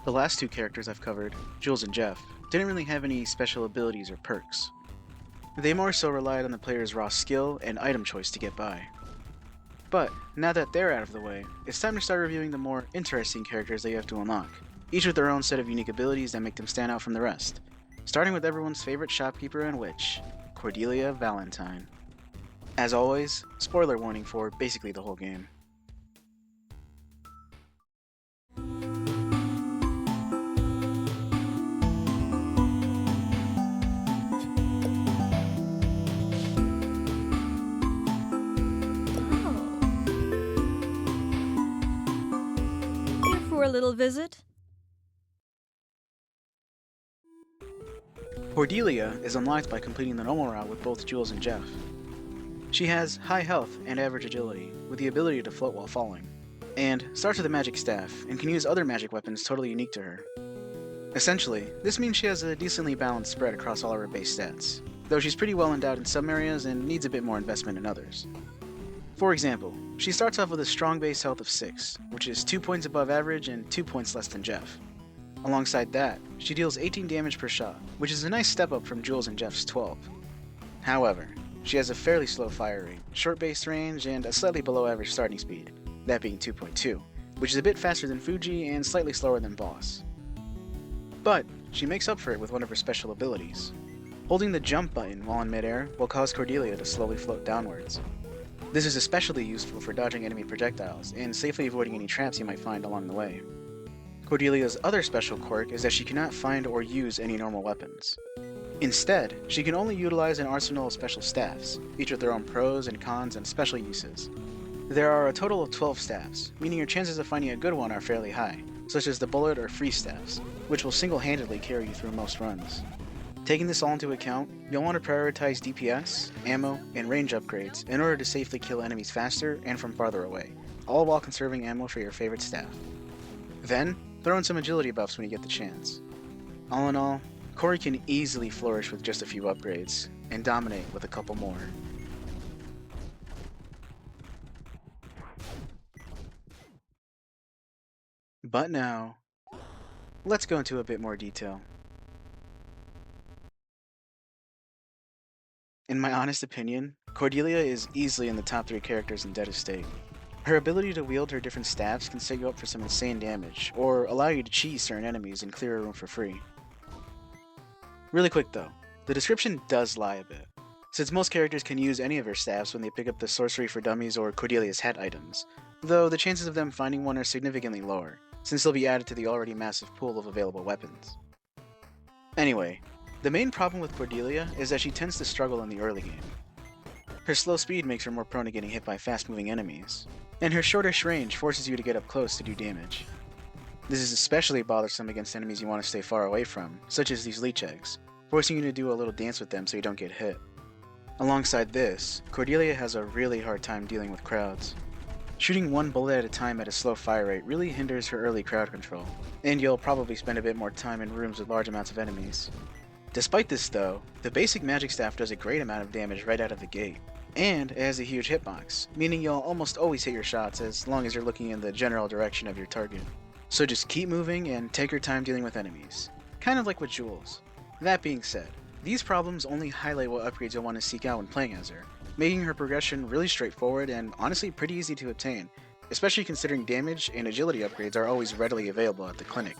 The last two characters I've covered, Jules and Jeff, didn't really have any special abilities or perks. They more so relied on the player's raw skill and item choice to get by. But, now that they're out of the way, it's time to start reviewing the more interesting characters that you have to unlock, each with their own set of unique abilities that make them stand out from the rest. Starting with everyone's favorite shopkeeper and witch, Cordelia Valentine. As always, spoiler warning for basically the whole game. Here for a little visit? Cordelia is unlocked by completing the normal route with both Jules and Jeff. She has high health and average agility, with the ability to float while falling, and starts with a magic staff, and can use other magic weapons totally unique to her. Essentially, this means she has a decently balanced spread across all of her base stats, though she's pretty well endowed in some areas and needs a bit more investment in others. For example, she starts off with a strong base health of 6, which is 2 points above average and 2 points less than Jeff. Alongside that, she deals 18 damage per shot, which is a nice step up from Jules and Jeff's 12. However, she has a fairly slow fire rate, short base range, and a slightly below average starting speed, that being 2.2, which is a bit faster than Fuji and slightly slower than Boss. But, she makes up for it with one of her special abilities. Holding the jump button while in midair will cause Cordelia to slowly float downwards. This is especially useful for dodging enemy projectiles and safely avoiding any traps you might find along the way. Cordelia's other special quirk is that she cannot find or use any normal weapons. Instead, she can only utilize an arsenal of special staffs, each with their own pros and cons and special uses. There are a total of 12 staffs, meaning your chances of finding a good one are fairly high, such as the bullet or freeze staffs, which will single-handedly carry you through most runs. Taking this all into account, you'll want to prioritize DPS, ammo, and range upgrades in order to safely kill enemies faster and from farther away, all while conserving ammo for your favorite staff. Then, throw in some agility buffs when you get the chance. All in all, Corey can easily flourish with just a few upgrades, and dominate with a couple more. But now, let's go into a bit more detail. In my honest opinion, Cordelia is easily in the top 3 characters in Dead Estate. Her ability to wield her different staffs can set you up for some insane damage, or allow you to cheese certain enemies and clear a room for free. Really quick though, the description does lie a bit, since most characters can use any of her staffs when they pick up the Sorcery for Dummies or Cordelia's Hat items, though the chances of them finding one are significantly lower, since they'll be added to the already massive pool of available weapons. Anyway, the main problem with Cordelia is that she tends to struggle in the early game. Her slow speed makes her more prone to getting hit by fast-moving enemies, and her shortish range forces you to get up close to do damage. This is especially bothersome against enemies you want to stay far away from, such as these leech eggs, forcing you to do a little dance with them so you don't get hit. Alongside this, Cordelia has a really hard time dealing with crowds. Shooting one bullet at a time at a slow fire rate really hinders her early crowd control, and you'll probably spend a bit more time in rooms with large amounts of enemies. Despite this though, the basic magic staff does a great amount of damage right out of the gate, and it has a huge hitbox, meaning you'll almost always hit your shots as long as you're looking in the general direction of your target. So just keep moving and take your time dealing with enemies, kind of like with Jules. That being said, these problems only highlight what upgrades you'll want to seek out when playing as her, making her progression really straightforward and honestly pretty easy to obtain, especially considering damage and agility upgrades are always readily available at the clinic.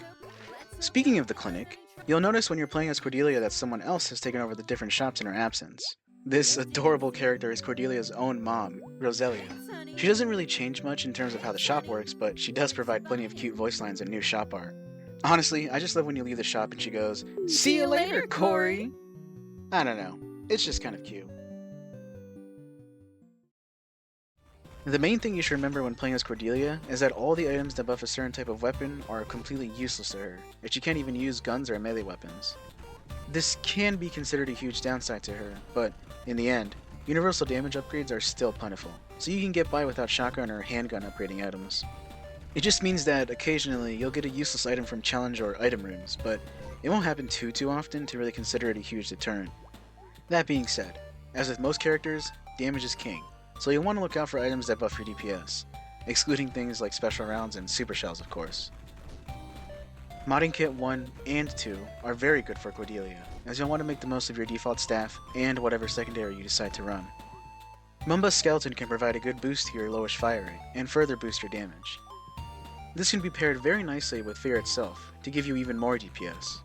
Speaking of the clinic, you'll notice when you're playing as Cordelia that someone else has taken over the different shops in her absence. This adorable character is Cordelia's own mom, Roselia. She doesn't really change much in terms of how the shop works, but she does provide plenty of cute voice lines and new shop art. Honestly, I just love when you leave the shop and she goes, "See you later, Corey!" I don't know, it's just kind of cute. The main thing you should remember when playing as Cordelia is that all the items that buff a certain type of weapon are completely useless to her, as she can't even use guns or melee weapons. This can be considered a huge downside to her, but in the end, universal damage upgrades are still plentiful, so you can get by without shotgun or handgun upgrading items. It just means that occasionally you'll get a useless item from challenge or item rooms, but it won't happen too often to really consider it a huge deterrent. That being said, as with most characters, damage is king, so you'll want to look out for items that buff your DPS, excluding things like special rounds and super shells of course. Modding Kit 1 and 2 are very good for Cordelia, as you'll want to make the most of your default staff and whatever secondary you decide to run. Mumba's Skeleton can provide a good boost to your lowish fire rate and further boost your damage. This can be paired very nicely with Fear itself to give you even more DPS.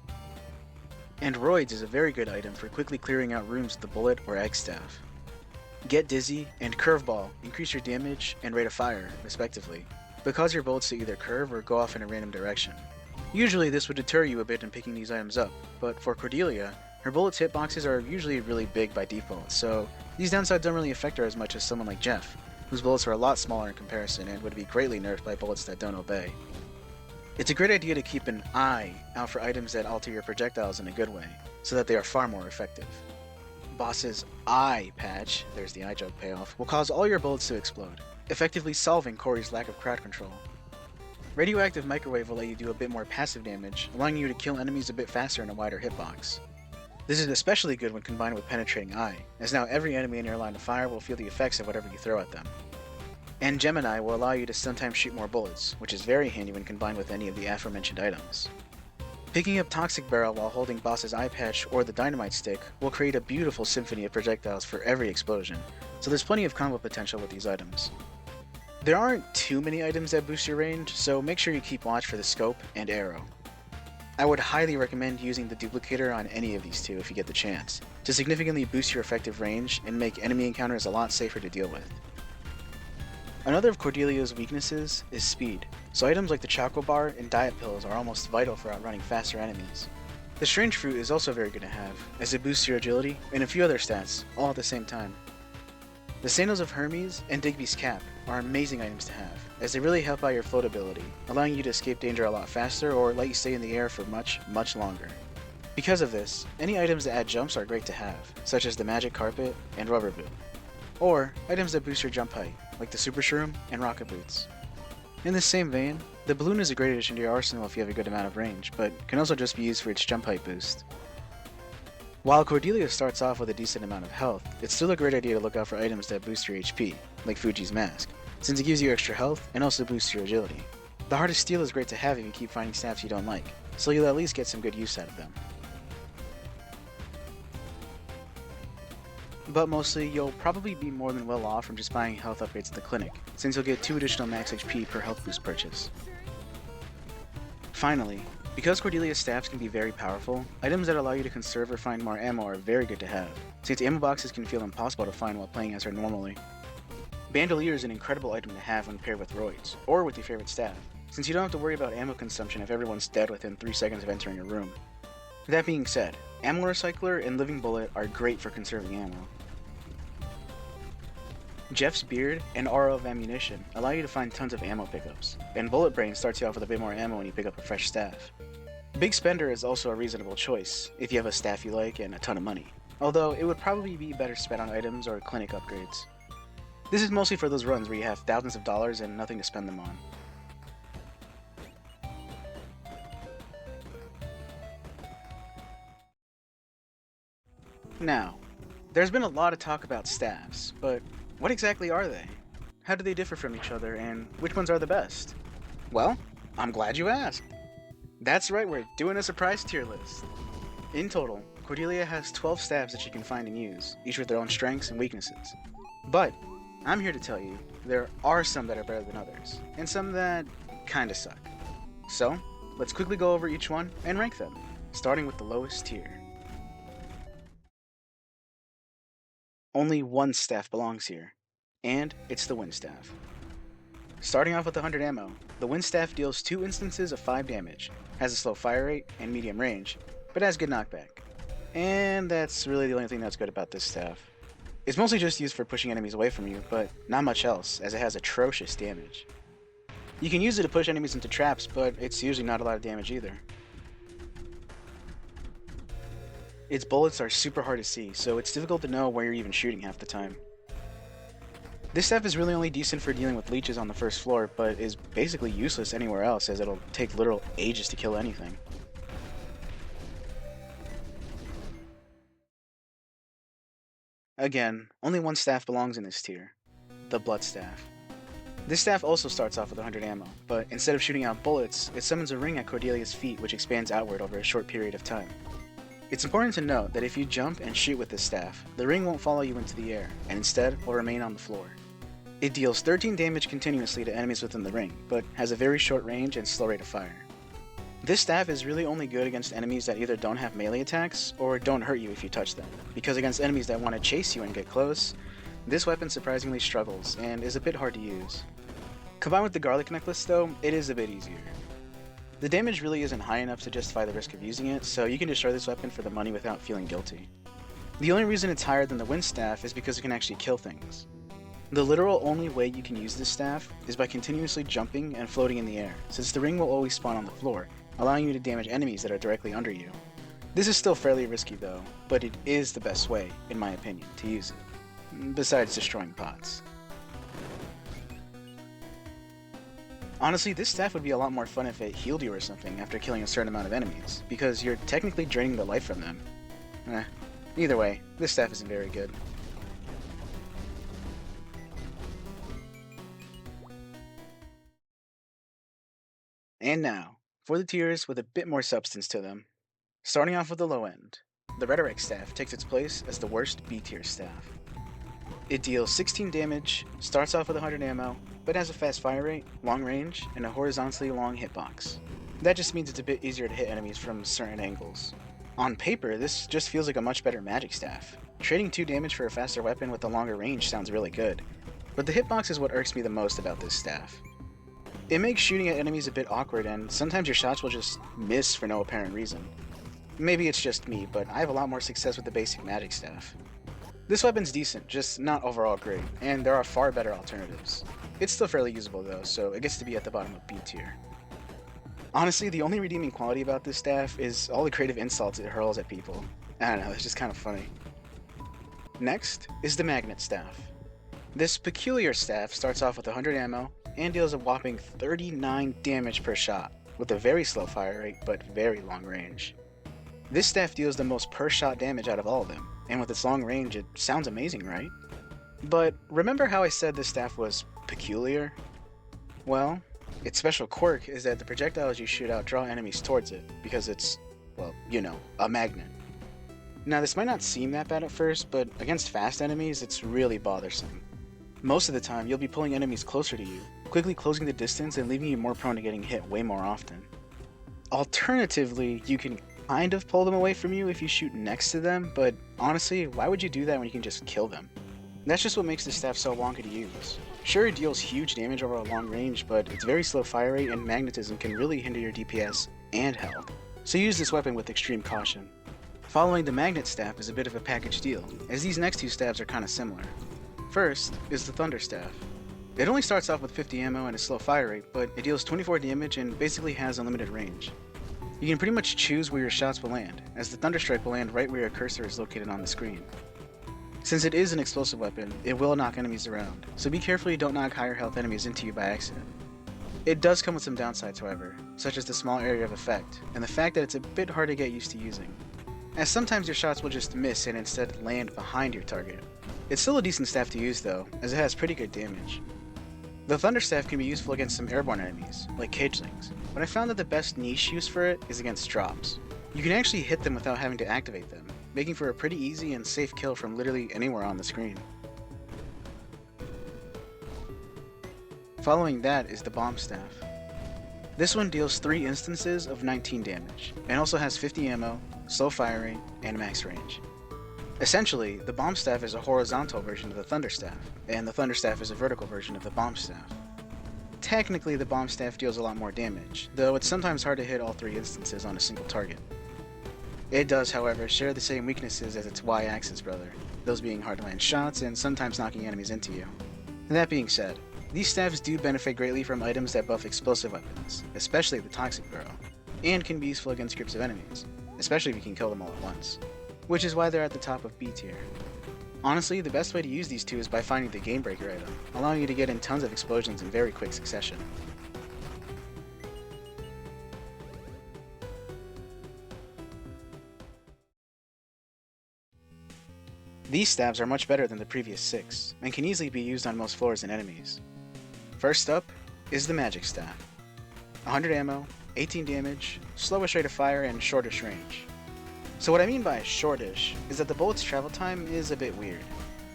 And Roids is a very good item for quickly clearing out rooms with the Bullet or Egg Staff. Get Dizzy and Curveball increase your damage and rate of fire, respectively, but cause your bullets to either curve or go off in a random direction. Usually this would deter you a bit in picking these items up, but for Cordelia, her bullets hitboxes are usually really big by default, so these downsides don't really affect her as much as someone like Jeff, whose bullets are a lot smaller in comparison and would be greatly nerfed by bullets that don't obey. It's a great idea to keep an eye out for items that alter your projectiles in a good way, so that they are far more effective. Boss's eye patch, there's the eye joke payoff, will cause all your bullets to explode, effectively solving Corey's lack of crowd control. Radioactive Microwave will let you do a bit more passive damage, allowing you to kill enemies a bit faster in a wider hitbox. This is especially good when combined with Penetrating Eye, as now every enemy in your line of fire will feel the effects of whatever you throw at them. And Gemini will allow you to sometimes shoot more bullets, which is very handy when combined with any of the aforementioned items. Picking up Toxic Barrel while holding Boss's Eye Patch or the Dynamite Stick will create a beautiful symphony of projectiles for every explosion, so there's plenty of combo potential with these items. There aren't too many items that boost your range, so make sure you keep watch for the Scope and Arrow. I would highly recommend using the Duplicator on any of these two if you get the chance, to significantly boost your effective range and make enemy encounters a lot safer to deal with. Another of Cordelia's weaknesses is speed, so items like the Choco Bar and Diet Pills are almost vital for outrunning faster enemies. The Strange Fruit is also very good to have, as it boosts your agility and a few other stats, all at the same time. The Sandals of Hermes and Digby's Cap are amazing items to have, as they really help out your floatability, allowing you to escape danger a lot faster or let you stay in the air for much, much longer. Because of this, any items that add jumps are great to have, such as the Magic Carpet and Rubber Boot. Or items that boost your jump height, like the Super Shroom and Rocket Boots. In the same vein, the Balloon is a great addition to your arsenal if you have a good amount of range, but can also just be used for its jump height boost. While Cordelia starts off with a decent amount of health, it's still a great idea to look out for items that boost your HP, like Fuji's Mask, since it gives you extra health and also boosts your agility. The Heart of Steel is great to have if you keep finding staffs you don't like, so you'll at least get some good use out of them. But mostly, you'll probably be more than well off from just buying health upgrades at the clinic, since you'll get 2 additional max HP per health boost purchase. Finally, because Cordelia's staffs can be very powerful, items that allow you to conserve or find more ammo are very good to have, since ammo boxes can feel impossible to find while playing as her normally. Bandolier is an incredible item to have when paired with Roids, or with your favorite staff, since you don't have to worry about ammo consumption if everyone's dead within 3 seconds of entering a room. That being said, Ammo Recycler and Living Bullet are great for conserving ammo. Jeff's Beard and Aura of Ammunition allow you to find tons of ammo pickups, and Bullet Brain starts you off with a bit more ammo when you pick up a fresh staff. Big Spender is also a reasonable choice if you have a staff you like and a ton of money, although it would probably be better spent on items or clinic upgrades. This is mostly for those runs where you have thousands of dollars and nothing to spend them on. Now, there's been a lot of talk about staffs, but what exactly are they? How do they differ from each other, and which ones are the best? Well, I'm glad you asked. That's right, we're doing a surprise tier list. In total, Cordelia has 12 staffs that she can find and use, each with their own strengths and weaknesses. But I'm here to tell you, there are some that are better than others, and some that kinda suck. So, let's quickly go over each one and rank them, starting with the lowest tier. Only one staff belongs here, and it's the Wind Staff. Starting off with 100 ammo, the Wind Staff deals 2 instances of 5 damage, has a slow fire rate and medium range, but has good knockback. And that's really the only thing that's good about this staff. It's mostly just used for pushing enemies away from you, but not much else, as it has atrocious damage. You can use it to push enemies into traps, but it's usually not a lot of damage either. Its bullets are super hard to see, so it's difficult to know where you're even shooting half the time. This staff is really only decent for dealing with leeches on the first floor, but is basically useless anywhere else, as it'll take literal ages to kill anything. Again, only one staff belongs in this tier, the Blood Staff. This staff also starts off with 100 ammo, but instead of shooting out bullets, it summons a ring at Cordelia's feet which expands outward over a short period of time. It's important to note that if you jump and shoot with this staff, the ring won't follow you into the air, and instead will remain on the floor. It deals 13 damage continuously to enemies within the ring, but has a very short range and slow rate of fire. This staff is really only good against enemies that either don't have melee attacks or don't hurt you if you touch them, because against enemies that want to chase you and get close, this weapon surprisingly struggles and is a bit hard to use. Combined with the garlic necklace though, it is a bit easier. The damage really isn't high enough to justify the risk of using it, so you can destroy this weapon for the money without feeling guilty. The only reason it's higher than the wind staff is because it can actually kill things. The literal only way you can use this staff is by continuously jumping and floating in the air, since the ring will always spawn on the floor, allowing you to damage enemies that are directly under you. This is still fairly risky though, but it is the best way, in my opinion, to use it, besides destroying pots. Honestly, this staff would be a lot more fun if it healed you or something after killing a certain amount of enemies, because you're technically draining the life from them. Either way, this staff isn't very good. And now, for the tiers with a bit more substance to them. Starting off with the low end, the Rhetoric staff takes its place as the worst B tier staff. It deals 16 damage, starts off with 100 ammo, but has a fast fire rate, long range, and a horizontally long hitbox. That just means it's a bit easier to hit enemies from certain angles. On paper, this just feels like a much better magic staff. Trading 2 damage for a faster weapon with a longer range sounds really good, but the hitbox is what irks me the most about this staff. It makes shooting at enemies a bit awkward, and sometimes your shots will just miss for no apparent reason. Maybe it's just me, but I have a lot more success with the basic magic staff. This weapon's decent, just not overall great, and there are far better alternatives. It's still fairly usable though, so it gets to be at the bottom of B tier. Honestly, the only redeeming quality about this staff is all the creative insults it hurls at people. I don't know, it's just kind of funny. Next is the Magnet Staff. This peculiar staff starts off with 100 ammo and deals a whopping 39 damage per shot, with a very slow fire rate but very long range. This staff deals the most per shot damage out of all of them, and with its long range it sounds amazing, right? But remember how I said this staff was peculiar? Well, its special quirk is that the projectiles you shoot out draw enemies towards it, because it's, well, you know, a magnet. Now this might not seem that bad at first, but against fast enemies it's really bothersome. Most of the time you'll be pulling enemies closer to you, quickly closing the distance and leaving you more prone to getting hit way more often. Alternatively, you can kind of pull them away from you if you shoot next to them, but honestly, why would you do that when you can just kill them? That's just what makes this staff so wonky to use. Sure, it deals huge damage over a long range, but its very slow fire rate and magnetism can really hinder your DPS and health, so use this weapon with extreme caution. Following the Magnet Staff is a bit of a package deal, as these next two staffs are kinda similar. First is the Thunder Staff. It only starts off with 50 ammo and a slow fire rate, but it deals 24 damage and basically has unlimited range. You can pretty much choose where your shots will land, as the Thunderstrike will land right where your cursor is located on the screen. Since it is an explosive weapon, it will knock enemies around, so be careful you don't knock higher health enemies into you by accident. It does come with some downsides however, such as the small area of effect, and the fact that it's a bit hard to get used to using, as sometimes your shots will just miss and instead land behind your target. It's still a decent staff to use though, as it has pretty good damage. The Thunder Staff can be useful against some airborne enemies, like cagelings, but I found that the best niche use for it is against drops. You can actually hit them without having to activate them, making for a pretty easy and safe kill from literally anywhere on the screen. Following that is the Bomb Staff. This one deals 3 instances of 19 damage, and also has 50 ammo, slow firing, and max range. Essentially, the Bomb Staff is a horizontal version of the Thunder Staff, and the Thunder Staff is a vertical version of the Bomb Staff. Technically, the Bomb Staff deals a lot more damage, though it's sometimes hard to hit all 3 instances on a single target. It does, however, share the same weaknesses as its Y-axis brother, those being hard to land shots and sometimes knocking enemies into you. That being said, these staffs do benefit greatly from items that buff explosive weapons, especially the Toxic Burrow, and can be useful against groups of enemies, especially if you can kill them all at once, which is why they're at the top of B tier. Honestly, the best way to use these two is by finding the Game Breaker item, allowing you to get in tons of explosions in very quick succession. These staves are much better than the previous 6, and can easily be used on most floors and enemies. First up is the Magic Staff. 100 ammo, 18 damage, slowest rate of fire, and shortest range. So what I mean by shortish is that the bullet's travel time is a bit weird.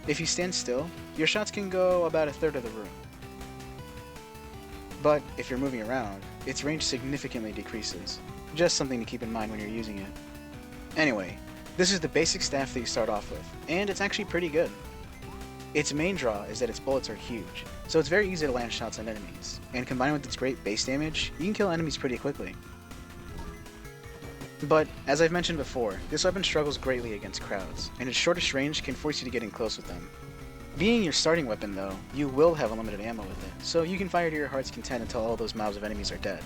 If you stand still, your shots can go about a third of the room. But if you're moving around, its range significantly decreases. Just something to keep in mind when you're using it. Anyway, this is the basic staff that you start off with, and it's actually pretty good. Its main draw is that its bullets are huge, so it's very easy to land shots on enemies, and combined with its great base damage, you can kill enemies pretty quickly. But, as I've mentioned before, this weapon struggles greatly against crowds, and its shortest range can force you to get in close with them. Being your starting weapon though, you will have unlimited ammo with it, so you can fire to your heart's content until all those mobs of enemies are dead.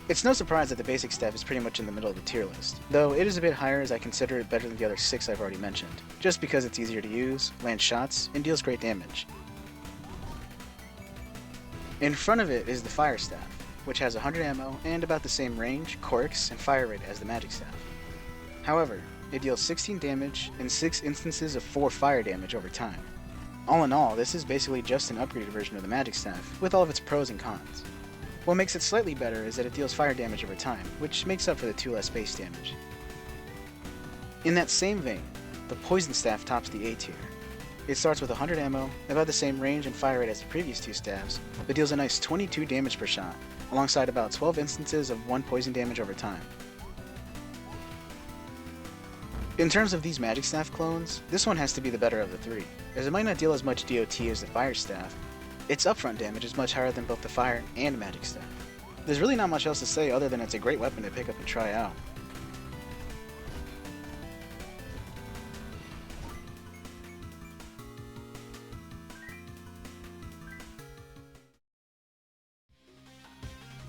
It's no surprise that the basic staff is pretty much in the middle of the tier list, though it is a bit higher as I consider it better than the other 6 I've already mentioned, just because it's easier to use, lands shots, and deals great damage. In front of it is the fire staff, which has 100 ammo and about the same range, quirks, and fire rate as the magic staff. However, it deals 16 damage and 6 instances of 4 fire damage over time. All in all, this is basically just an upgraded version of the magic staff, with all of its pros and cons. What makes it slightly better is that it deals fire damage over time, which makes up for the 2 less base damage. In that same vein, the poison staff tops the A tier. It starts with 100 ammo, about the same range and fire rate as the previous 2 staffs, but deals a nice 22 damage per shot, alongside about 12 instances of 1 poison damage over time. In terms of these magic staff clones, this one has to be the better of the 3, as it might not deal as much DOT as the fire staff. Its upfront damage is much higher than both the fire and magic staff. There's really not much else to say other than it's a great weapon to pick up and try out.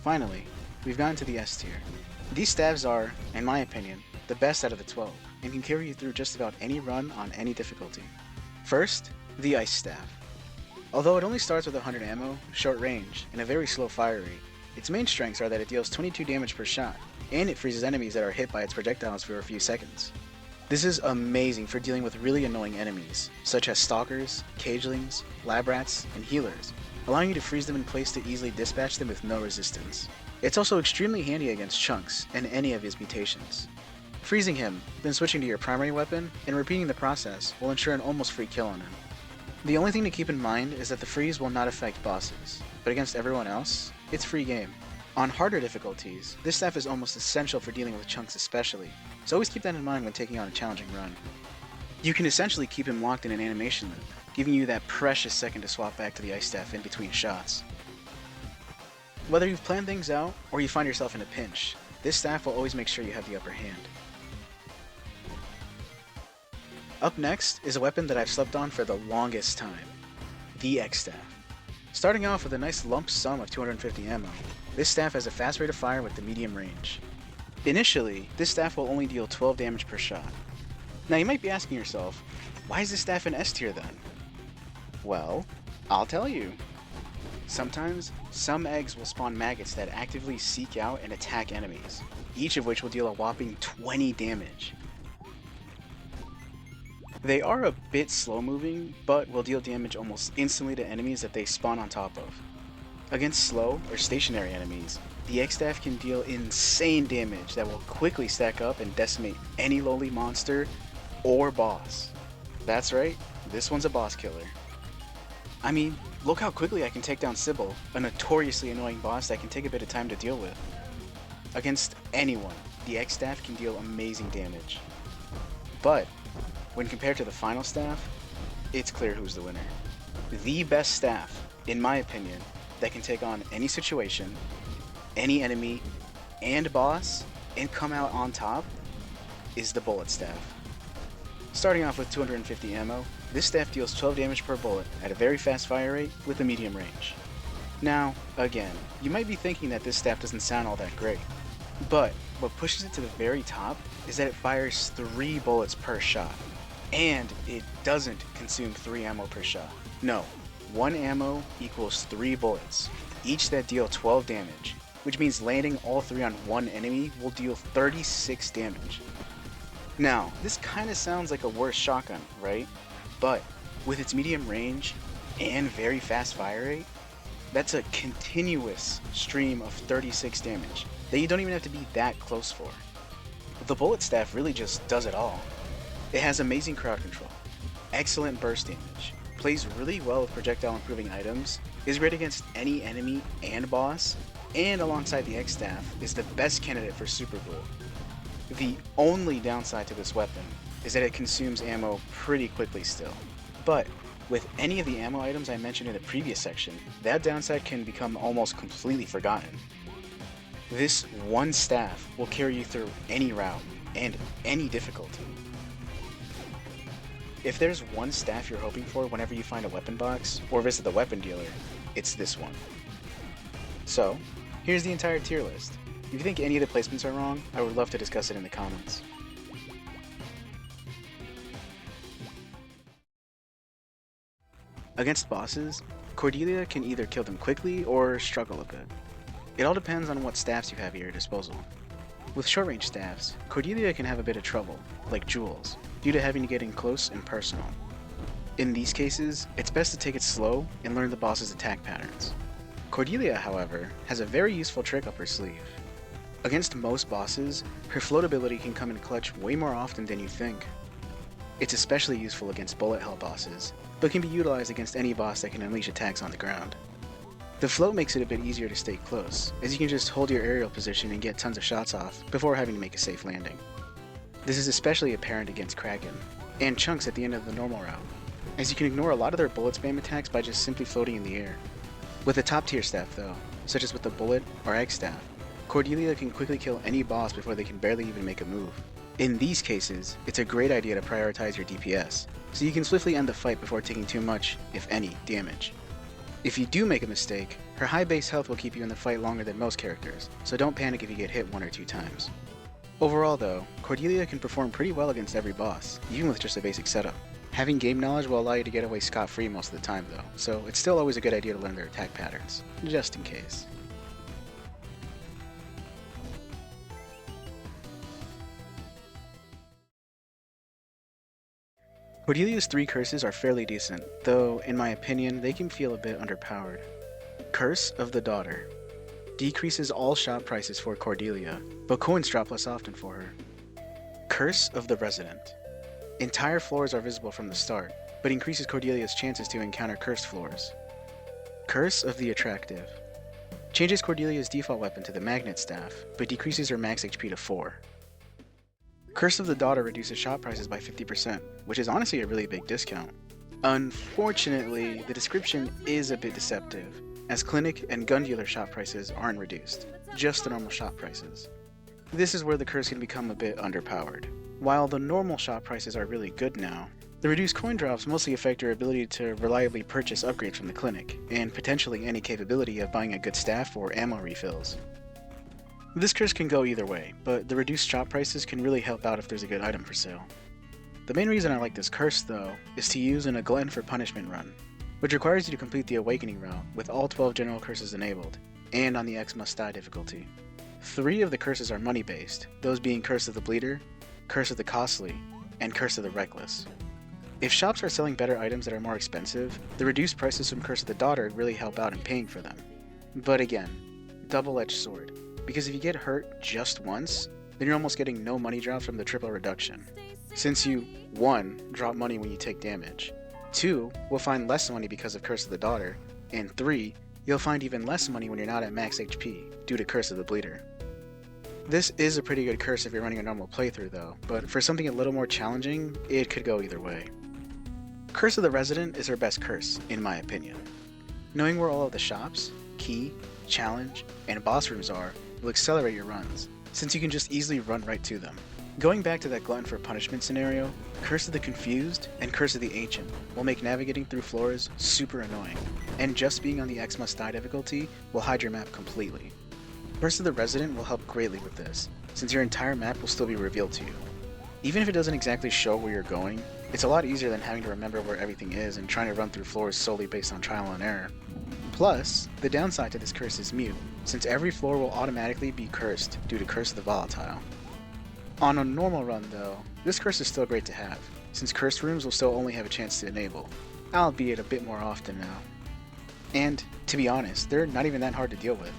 Finally, we've gotten to the S tier. These staves are, in my opinion, the best out of the 12, and can carry you through just about any run on any difficulty. First, the Ice Staff. Although it only starts with 100 ammo, short range, and a very slow fire rate, its main strengths are that it deals 22 damage per shot, and it freezes enemies that are hit by its projectiles for a few seconds. This is amazing for dealing with really annoying enemies, such as stalkers, cagelings, lab rats, and healers, allowing you to freeze them in place to easily dispatch them with no resistance. It's also extremely handy against chunks and any of his mutations. Freezing him, then switching to your primary weapon, and repeating the process will ensure an almost free kill on him. The only thing to keep in mind is that the freeze will not affect bosses, but against everyone else, it's free game. On harder difficulties, this staff is almost essential for dealing with chunks especially, so always keep that in mind when taking on a challenging run. You can essentially keep him locked in an animation loop, giving you that precious second to swap back to the ice staff in between shots. Whether you've planned things out, or you find yourself in a pinch, this staff will always make sure you have the upper hand. Up next is a weapon that I've slept on for the longest time, the X-Staff. Starting off with a nice lump sum of 250 ammo, this staff has a fast rate of fire with the medium range. Initially, this staff will only deal 12 damage per shot. Now you might be asking yourself, why is this staff in S tier then? Well, I'll tell you. Sometimes, some eggs will spawn maggots that actively seek out and attack enemies, each of which will deal a whopping 20 damage. They are a bit slow moving, but will deal damage almost instantly to enemies that they spawn on top of. Against slow or stationary enemies, the X-Staff can deal insane damage that will quickly stack up and decimate any lowly monster or boss. That's right, this one's a boss killer. I mean, look how quickly I can take down Sybil, a notoriously annoying boss that can take a bit of time to deal with. Against anyone, the X-Staff can deal amazing damage. But when compared to the final staff, it's clear who's the winner. The best staff, in my opinion, that can take on any situation, any enemy, and boss, and come out on top, is the Bullet Staff. Starting off with 250 ammo, this staff deals 12 damage per bullet at a very fast fire rate with a medium range. Now, again, you might be thinking that this staff doesn't sound all that great, but what pushes it to the very top is that it fires 3 bullets per shot. And it doesn't consume 3 ammo per shot. No, 1 ammo equals 3 bullets, each that deal 12 damage, which means landing all 3 on one enemy will deal 36 damage. Now, this kinda sounds like a worse shotgun, right? But with its medium range and very fast fire rate, That's a continuous stream of 36 damage that you don't even have to be that close for. The bullet staff really just does it all. It has amazing crowd control, excellent burst damage, plays really well with projectile improving items, is great against any enemy and boss, and alongside the X staff is the best candidate for super duel. The only downside to this weapon is that it consumes ammo pretty quickly still, but with any of the ammo items I mentioned in the previous section, that downside can become almost completely forgotten. This one staff will carry you through any route and any difficulty. If there's one staff you're hoping for whenever you find a weapon box or visit the weapon dealer, it's this one. So, here's the entire tier list. If you think any of the placements are wrong, I would love to discuss it in the comments. Against bosses, Cordelia can either kill them quickly or struggle a bit. It all depends on what staffs you have at your disposal. With short-range staffs, Cordelia can have a bit of trouble, like jewels, due to having to get in close and personal. In these cases, it's best to take it slow and learn the boss's attack patterns. Cordelia, however, has a very useful trick up her sleeve. Against most bosses, her float ability can come in clutch way more often than you think. It's especially useful against bullet hell bosses, but can be utilized against any boss that can unleash attacks on the ground. The float makes it a bit easier to stay close, as you can just hold your aerial position and get tons of shots off before having to make a safe landing. This is especially apparent against Kraken, and chunks at the end of the normal route, as you can ignore a lot of their bullet spam attacks by just simply floating in the air. With a top tier staff though, such as with the bullet or egg staff, Cordelia can quickly kill any boss before they can barely even make a move. In these cases, it's a great idea to prioritize your DPS, so you can swiftly end the fight before taking too much, if any, damage. If you do make a mistake, her high base health will keep you in the fight longer than most characters, so don't panic if you get hit 1 or 2 times. Overall though, Cordelia can perform pretty well against every boss, even with just a basic setup. Having game knowledge will allow you to get away scot-free most of the time though, so it's still always a good idea to learn their attack patterns, just in case. Cordelia's 3 curses are fairly decent, though in my opinion they can feel a bit underpowered. Curse of the Daughter. Decreases all shop prices for Cordelia, but coins drop less often for her. Curse of the Resident. Entire floors are visible from the start, but increases Cordelia's chances to encounter cursed floors. Curse of the Attractive. Changes Cordelia's default weapon to the Magnet Staff, but decreases her max HP to 4. Curse of the Daughter reduces shop prices by 50%, which is honestly a really big discount. Unfortunately, the description is a bit deceptive, as clinic and gun dealer shop prices aren't reduced, just the normal shop prices. This is where the curse can become a bit underpowered. While the normal shop prices are really good now, the reduced coin drops mostly affect your ability to reliably purchase upgrades from the clinic, and potentially any capability of buying a good staff or ammo refills. This curse can go either way, but the reduced shop prices can really help out if there's a good item for sale. The main reason I like this curse though, is to use in a Glutton for Punishment run, which requires you to complete the Awakening route with all 12 general curses enabled, and on the X Must Die difficulty. 3 of the curses are money based, those being Curse of the Bleeder, Curse of the Costly, and Curse of the Reckless. If shops are selling better items that are more expensive, the reduced prices from Curse of the Daughter really help out in paying for them. But again, double-edged sword, because if you get hurt just once, then you're almost getting no money drops from the triple reduction. Since you, 1, drop money when you take damage, 2, will find less money because of Curse of the Daughter, and 3, you'll find even less money when you're not at max HP, due to Curse of the Bleeder. This is a pretty good curse if you're running a normal playthrough though, but for something a little more challenging, it could go either way. Curse of the Resident is her best curse, in my opinion. Knowing where all of the shops, key, challenge, and boss rooms are will accelerate your runs, since you can just easily run right to them. Going back to that Glutton for Punishment scenario, Curse of the Confused and Curse of the Ancient will make navigating through floors super annoying, and just being on the X Must Die difficulty will hide your map completely. Curse of the Resident will help greatly with this, since your entire map will still be revealed to you. Even if it doesn't exactly show where you're going, it's a lot easier than having to remember where everything is and trying to run through floors solely based on trial and error. Plus, the downside to this curse is mute, since every floor will automatically be cursed due to Curse of the Volatile. On a normal run though, this curse is still great to have, since cursed rooms will still only have a chance to enable, albeit a bit more often now. And, to be honest, they're not even that hard to deal with.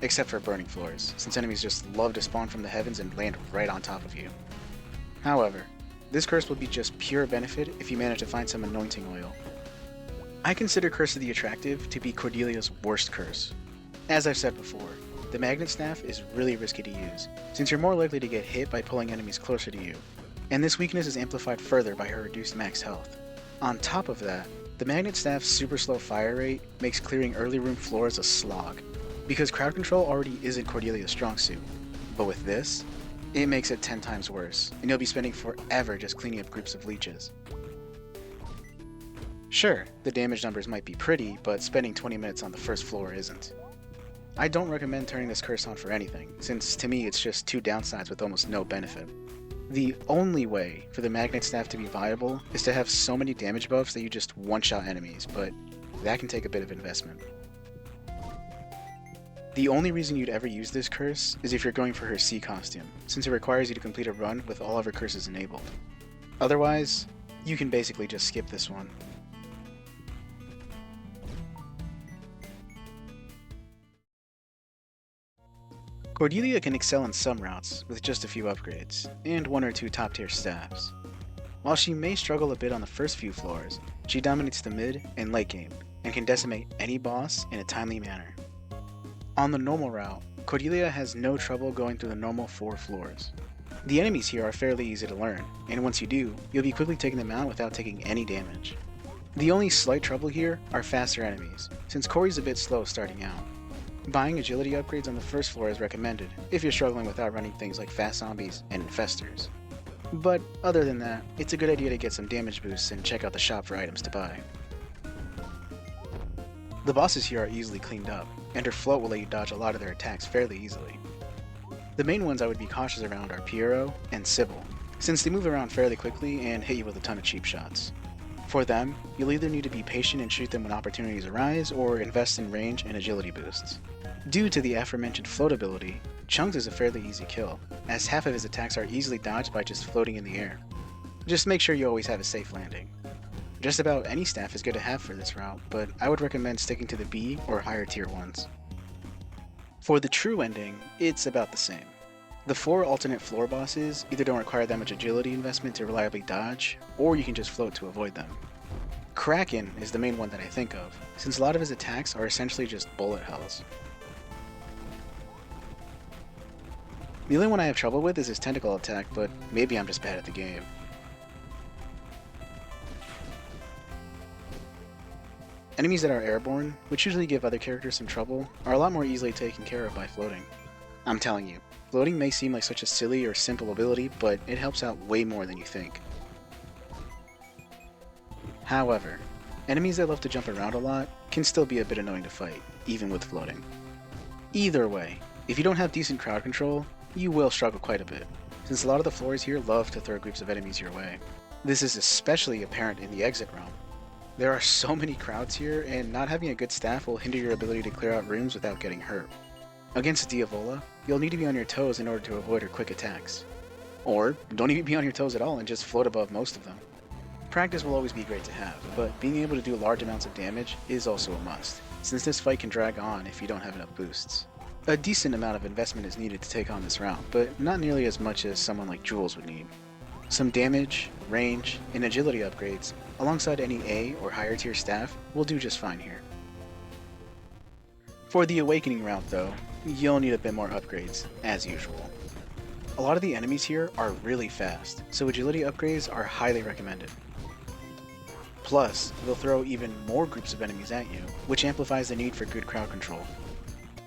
Except for burning floors, since enemies just love to spawn from the heavens and land right on top of you. However, this curse will be just pure benefit if you manage to find some anointing oil. I consider Curse of the Attractive to be Cordelia's worst curse. As I've said before, the Magnet Staff is really risky to use, since you're more likely to get hit by pulling enemies closer to you, and this weakness is amplified further by her reduced max health. On top of that, the Magnet Staff's super slow fire rate makes clearing early room floors a slog, because crowd control already isn't Cordelia's strong suit, but with this, it makes it 10 times worse, and you'll be spending forever just cleaning up groups of leeches. Sure, the damage numbers might be pretty, but spending 20 minutes on the first floor isn't. I don't recommend turning this curse on for anything, since to me it's just two downsides with almost no benefit. The only way for the Magnet Staff to be viable is to have so many damage buffs that you just one-shot enemies, but that can take a bit of investment. The only reason you'd ever use this curse is if you're going for her sea costume, since it requires you to complete a run with all of her curses enabled. Otherwise, you can basically just skip this one. Cordelia can excel in some routes with just a few upgrades, and one or two top tier staffs. While she may struggle a bit on the first few floors, she dominates the mid and late game, and can decimate any boss in a timely manner. On the normal route, Cordelia has no trouble going through the normal 4 floors. The enemies here are fairly easy to learn, and once you do, you'll be quickly taking them out without taking any damage. The only slight trouble here are faster enemies, since Corey's a bit slow starting out. Buying agility upgrades on the first floor is recommended, if you're struggling with outrunning things like fast zombies and infestors. But other than that, it's a good idea to get some damage boosts and check out the shop for items to buy. The bosses here are easily cleaned up, and her float will let you dodge a lot of their attacks fairly easily. The main ones I would be cautious around are Piero and Sybil, since they move around fairly quickly and hit you with a ton of cheap shots. For them, you'll either need to be patient and shoot them when opportunities arise, or invest in range and agility boosts. Due to the aforementioned float ability, Chunks is a fairly easy kill, as half of his attacks are easily dodged by just floating in the air. Just make sure you always have a safe landing. Just about any staff is good to have for this route, but I would recommend sticking to the B or higher tier ones. For the true ending, it's about the same. The 4 alternate floor bosses either don't require that much agility investment to reliably dodge, or you can just float to avoid them. Kraken is the main one that I think of, since a lot of his attacks are essentially just bullet hells. The only one I have trouble with is his tentacle attack, but maybe I'm just bad at the game. Enemies that are airborne, which usually give other characters some trouble, are a lot more easily taken care of by floating. I'm telling you, floating may seem like such a silly or simple ability, but it helps out way more than you think. However, enemies that love to jump around a lot can still be a bit annoying to fight, even with floating. Either way, if you don't have decent crowd control, you will struggle quite a bit, since a lot of the floors here love to throw groups of enemies your way. This is especially apparent in the exit realm. There are so many crowds here, and not having a good staff will hinder your ability to clear out rooms without getting hurt. Against Diavola, you'll need to be on your toes in order to avoid her quick attacks. Or, don't even be on your toes at all and just float above most of them. Practice will always be great to have, but being able to do large amounts of damage is also a must, since this fight can drag on if you don't have enough boosts. A decent amount of investment is needed to take on this route, but not nearly as much as someone like Jules would need. Some damage, range, and agility upgrades, alongside any A or higher tier staff, will do just fine here. For the Awakening route though, you'll need a bit more upgrades, as usual. A lot of the enemies here are really fast, so agility upgrades are highly recommended. Plus, they'll throw even more groups of enemies at you, which amplifies the need for good crowd control.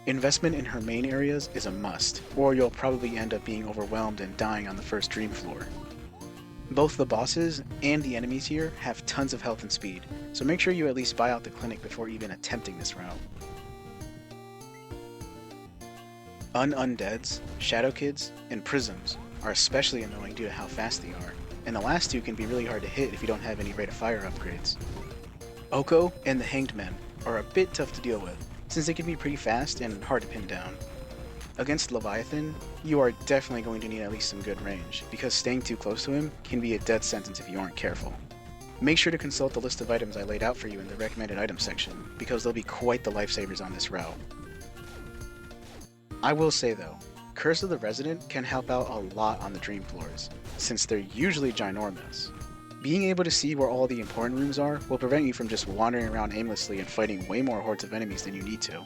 Investment in her main areas is a must, or you'll probably end up being overwhelmed and dying on the first dream floor. Both the bosses and the enemies here have tons of health and speed, so make sure you at least buy out the clinic before even attempting this route. Undeads, Shadow Kids, and Prisms are especially annoying due to how fast they are, and the last two can be really hard to hit if you don't have any rate of fire upgrades. Oko and the Hanged Men are a bit tough to deal with, since they can be pretty fast and hard to pin down. Against Leviathan, you are definitely going to need at least some good range, because staying too close to him can be a death sentence if you aren't careful. Make sure to consult the list of items I laid out for you in the recommended items section, because they'll be quite the lifesavers on this route. I will say though, Curse of the Resident can help out a lot on the dream floors, since they're usually ginormous. Being able to see where all the important rooms are will prevent you from just wandering around aimlessly and fighting way more hordes of enemies than you need to.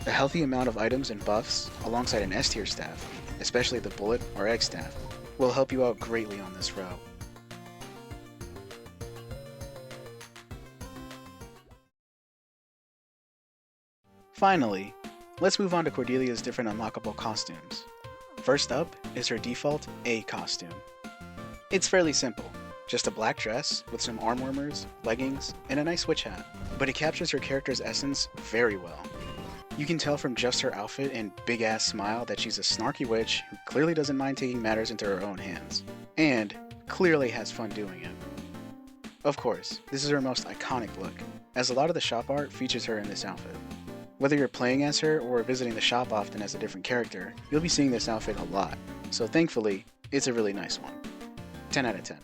A healthy amount of items and buffs, alongside an S tier staff, especially the bullet or egg staff, will help you out greatly on this route. Finally, let's move on to Cordelia's different unlockable costumes. First up is her default A costume. It's fairly simple, just a black dress with some arm warmers, leggings, and a nice witch hat, but it captures her character's essence very well. You can tell from just her outfit and big ass smile that she's a snarky witch who clearly doesn't mind taking matters into her own hands, and clearly has fun doing it. Of course, this is her most iconic look, as a lot of the shop art features her in this outfit. Whether you're playing as her or visiting the shop often as a different character, you'll be seeing this outfit a lot, so thankfully, it's a really nice one. 10 out of 10.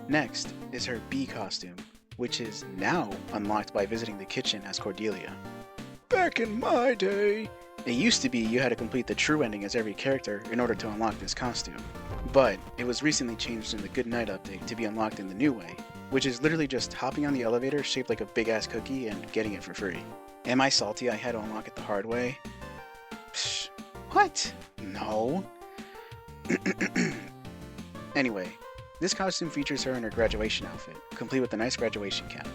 Next is her B costume, which is now unlocked by visiting the kitchen as Cordelia. Back in my day, it used to be you had to complete the true ending as every character in order to unlock this costume, but it was recently changed in the Good Night update to be unlocked in the new way, which is literally just hopping on the elevator shaped like a big ass cookie and getting it for free. Am I salty I had to unlock it the hard way? Psh, what? No. Anyway, this costume features her in her graduation outfit, complete with a nice graduation cap.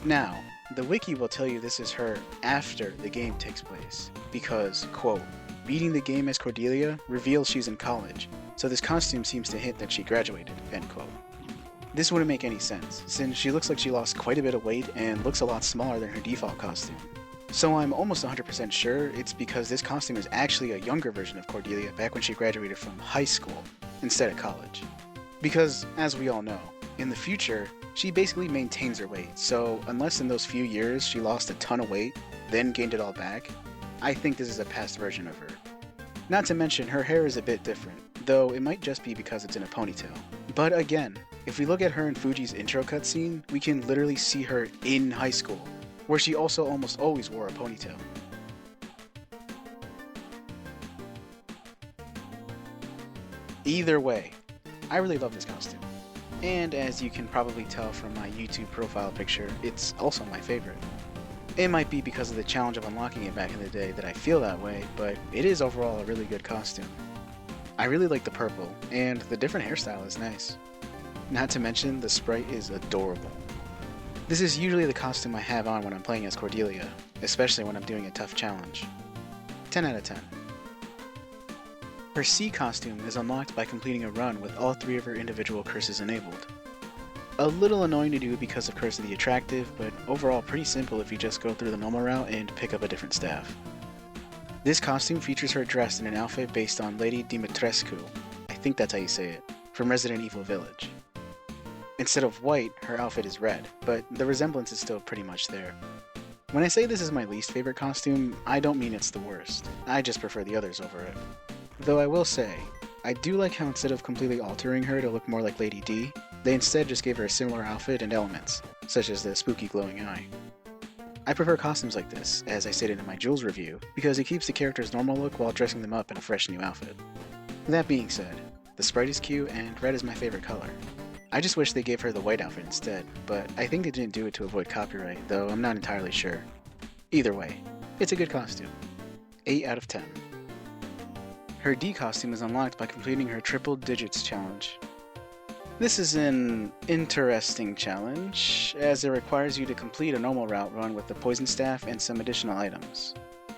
Now, the wiki will tell you this is her after the game takes place, because, quote, beating the game as Cordelia reveals she's in college, so this costume seems to hint that she graduated, end quote. This wouldn't make any sense, since she looks like she lost quite a bit of weight and looks a lot smaller than her default costume. So I'm almost 100% sure it's because this costume is actually a younger version of Cordelia back when she graduated from high school instead of college. Because, as we all know, in the future, she basically maintains her weight, so unless in those few years she lost a ton of weight, then gained it all back, I think this is a past version of her. Not to mention, her hair is a bit different, though it might just be because it's in a ponytail. But again, if we look at her in Fuji's intro cutscene, we can literally see her in high school, where she also almost always wore a ponytail. Either way, I really love this costume. And as you can probably tell from my YouTube profile picture, it's also my favorite. It might be because of the challenge of unlocking it back in the day that I feel that way, but it is overall a really good costume. I really like the purple, and the different hairstyle is nice. Not to mention, the sprite is adorable. This is usually the costume I have on when I'm playing as Cordelia, especially when I'm doing a tough challenge. 10 out of 10. Her C costume is unlocked by completing a run with all 3 of her individual curses enabled. A little annoying to do because of Curse of the Attractive, but overall pretty simple if you just go through the normal route and pick up a different staff. This costume features her dressed in an outfit based on Lady Dimitrescu, I think that's how you say it, from Resident Evil Village. Instead of white, her outfit is red, but the resemblance is still pretty much there. When I say this is my least favorite costume, I don't mean it's the worst, I just prefer the others over it. Though I will say, I do like how instead of completely altering her to look more like Lady D, they instead just gave her a similar outfit and elements, such as the spooky glowing eye. I prefer costumes like this, as I stated in my Jules review, because it keeps the character's normal look while dressing them up in a fresh new outfit. That being said, the sprite is cute and red is my favorite color. I just wish they gave her the white outfit instead, but I think they didn't do it to avoid copyright, though I'm not entirely sure. Either way, it's a good costume. 8 out of 10. Her D costume is unlocked by completing her triple digits challenge. This is an interesting challenge, as it requires you to complete a normal route run with the poison staff and some additional items,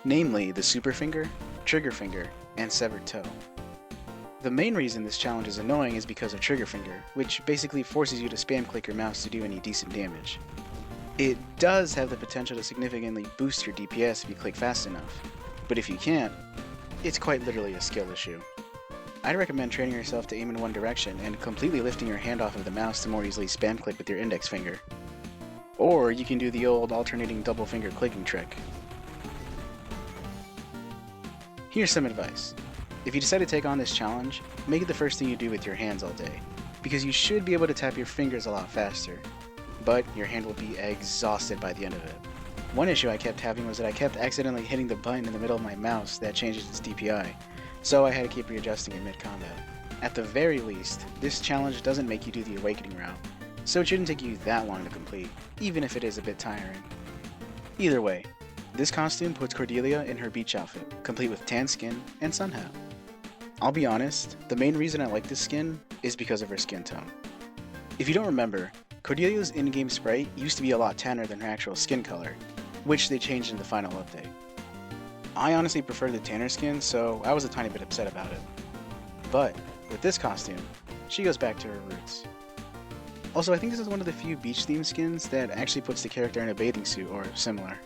namely the super finger, trigger finger, and severed toe. The main reason this challenge is annoying is because of trigger finger, which basically forces you to spam click your mouse to do any decent damage. It does have the potential to significantly boost your DPS if you click fast enough, but if you can't, it's quite literally a skill issue. I'd recommend training yourself to aim in one direction and completely lifting your hand off of the mouse to more easily spam click with your index finger. Or you can do the old alternating double finger clicking trick. Here's some advice. If you decide to take on this challenge, make it the first thing you do with your hands all day. because you should be able to tap your fingers a lot faster, but your hand will be exhausted by the end of it. One issue I kept having was that I kept accidentally hitting the button in the middle of my mouse that changes its DPI, so I had to keep readjusting in mid-combat. At the very least, this challenge doesn't make you do the awakening route, so it shouldn't take you that long to complete, even if it is a bit tiring. Either way, this costume puts Cordelia in her beach outfit, complete with tan skin and sun hat. I'll be honest, the main reason I like this skin is because of her skin tone. If you don't remember, Cordelia's in-game sprite used to be a lot tanner than her actual skin color, which they changed in the final update. I honestly prefer the tanner skin, so I was a tiny bit upset about it. But with this costume, she goes back to her roots. Also, I think this is one of the few beach-themed skins that actually puts the character in a bathing suit or similar.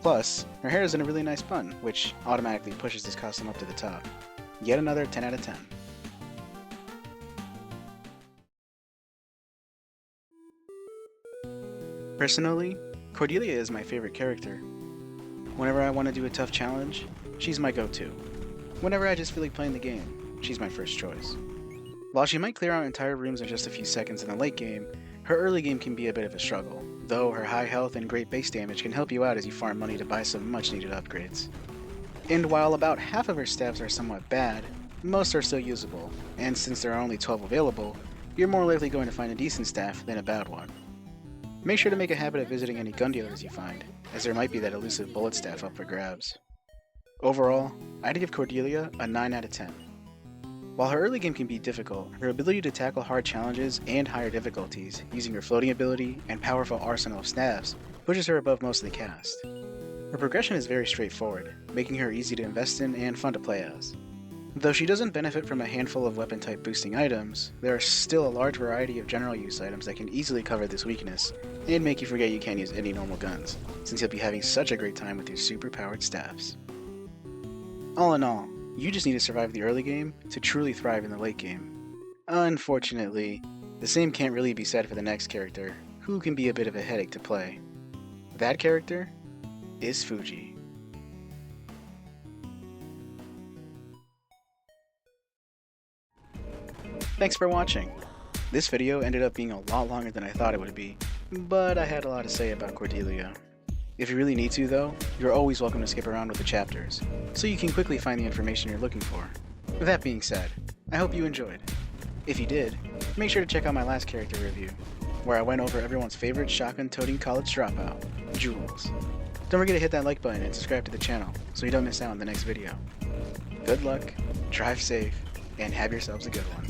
Plus, her hair is in a really nice bun, which automatically pushes this costume up to the top. Yet another 10 out of 10. Personally, Cordelia is my favorite character. Whenever I want to do a tough challenge, she's my go-to. Whenever I just feel like playing the game, she's my first choice. While she might clear out entire rooms in just a few seconds in the late game, her early game can be a bit of a struggle, though her high health and great base damage can help you out as you farm money to buy some much needed upgrades. And while about half of her stabs are somewhat bad, most are still usable, and since there are only 12 available, you're more likely going to find a decent staff than a bad one. Make sure to make a habit of visiting any gun dealers you find, as there might be that elusive bullet staff up for grabs. Overall, I'd give Cordelia a 9 out of 10. While her early game can be difficult, her ability to tackle hard challenges and higher difficulties using her floating ability and powerful arsenal of staffs pushes her above most of the cast. Her progression is very straightforward, making her easy to invest in and fun to play as. Though she doesn't benefit from a handful of weapon type boosting items, there are still a large variety of general use items that can easily cover this weakness and make you forget you can't use any normal guns, since you'll be having such a great time with your super powered staffs. All in all, you just need to survive the early game to truly thrive in the late game. Unfortunately, the same can't really be said for the next character, who can be a bit of a headache to play. That character is Fuji. Thanks for watching. This video ended up being a lot longer than I thought it would be, but I had a lot to say about Cordelia. If you really need to though, you're always welcome to skip around with the chapters, so you can quickly find the information you're looking for. With that being said, I hope you enjoyed. If you did, make sure to check out my last character review, where I went over everyone's favorite shotgun-toting college dropout, Jules. Don't forget to hit that like button and subscribe to the channel so you don't miss out on the next video. Good luck, drive safe, and have yourselves a good one.